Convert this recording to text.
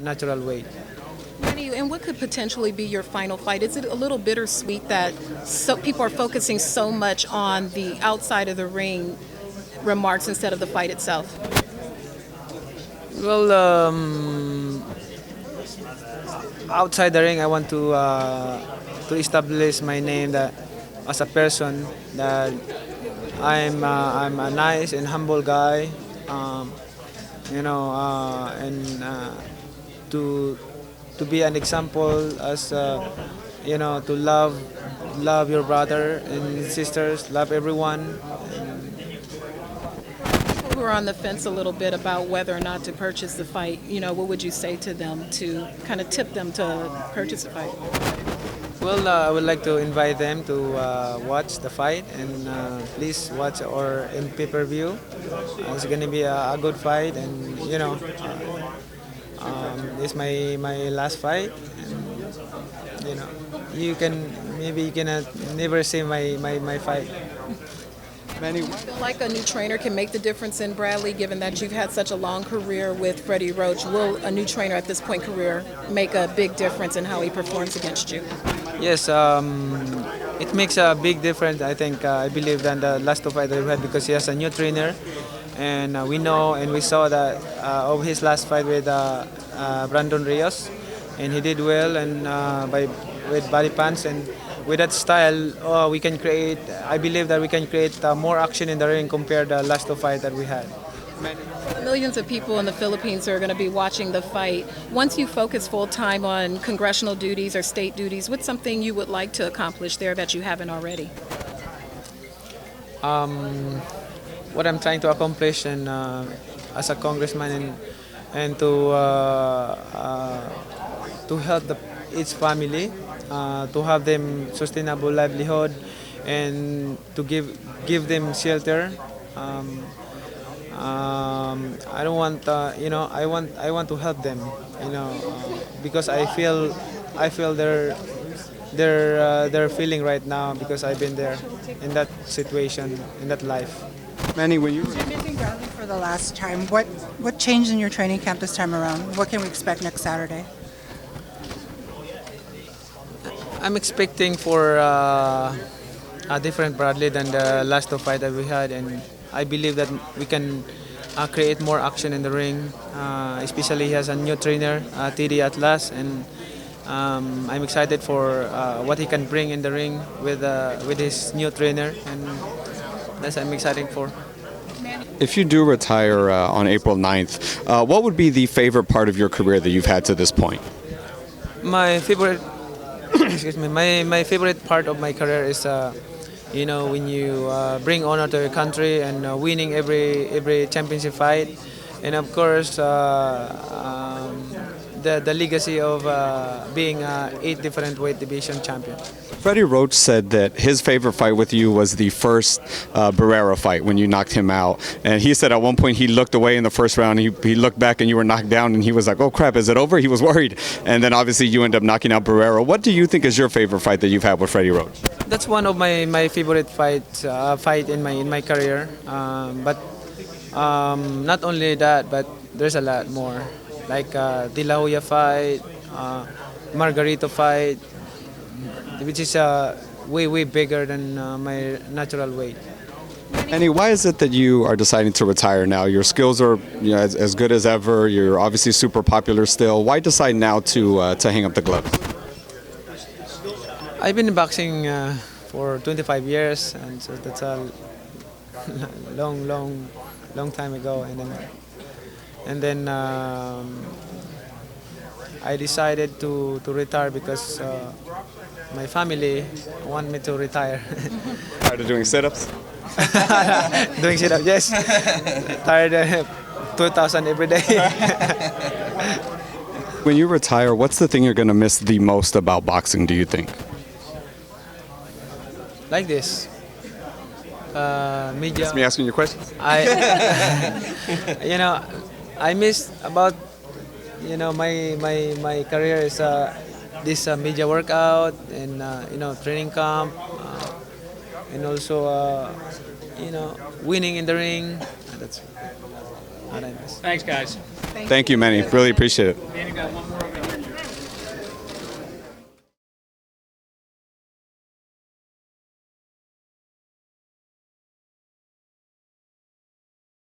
natural weight. Manny, and what could potentially be your final fight? Is it a little bittersweet that people are focusing so much on the outside of the ring remarks instead of the fight itself? Well, outside the ring, I want to establish my name that as a person that I'm a nice and humble guy. Um, and to to be an example as to love your brother and sisters, love everyone. People who are on the fence a little bit about whether or not to purchase the fight, what would you say to them to kind of tip them to purchase the fight? Well, I would like to invite them to watch the fight and please watch our in pay-per-view. It's gonna be a good fight, and it's my last fight. And, you can maybe you cannot never see my fight. Manny, Do you feel like a new trainer can make the difference in Bradley, given that you've had such a long career with Freddie Roach? Will a new trainer at this point career make a big difference in how he performs against you? Yes, it makes a big difference. I think I believe than the last two fights that we had because he has a new trainer, and we know and we saw that of his last fight with Brandon Rios, and he did well and by with body pants and with that style we can create. I believe that we can create more action in the ring compared to the last two fights that we had. Millions of people in the Philippines are going to be watching the fight. Once you focus full time on congressional duties or state duties, what's something you would like to accomplish there that you haven't already? What I'm trying to accomplish and as a congressman and to help each family to have them sustainable livelihood and to give them shelter. I don't want I want to help them because I feel their feeling right now because I've been there in that situation in that life. Manny, when you You're missing Bradley for the last time. What changed in your training camp this time around? What can we expect next Saturday? I'm expecting for a different Bradley than the last two fight that we had, and I believe that we can create more action in the ring. Especially he has a new trainer, TD Atlas, and I'm excited for what he can bring in the ring with his new trainer, and that's I'm excited for. If you do retire on April 9th, what would be the favorite part of your career that you've had to this point? My favorite, excuse me, my favorite part of my career is when you bring honor to your country and winning every championship fight, and of course the legacy of being 8 different weight division champion. Freddie Roach said that his favorite fight with you was the first Barrera fight when you knocked him out. And he said at one point he looked away in the first round, he looked back and you were knocked down and he was like, oh crap, is it over? He was worried. And then obviously you end up knocking out Barrera. What do you think is your favorite fight that you've had with Freddie Roach? That's one of my favorite fight in my career. But not only that, but there's a lot more. Like De La Hoya fight, Margarito fight, which is way bigger than my natural weight. Manny, why is it that you are deciding to retire now? Your skills are as good as ever. You're obviously super popular still. Why decide now to hang up the gloves? I've been boxing for 25 years, and so that's a long time ago. And then I decided to retire because my family want me to retire. Tired of doing sit-ups? Doing sit-ups, yes. Tired 2,000 every day. When you retire, what's the thing you're going to miss the most about boxing, do you think? Like this. Media. That's me asking you questions. I miss about my career is this media workout and training camp and also winning in the ring. That's what I miss. Thanks, guys. Thank you, Manny. Really appreciate it.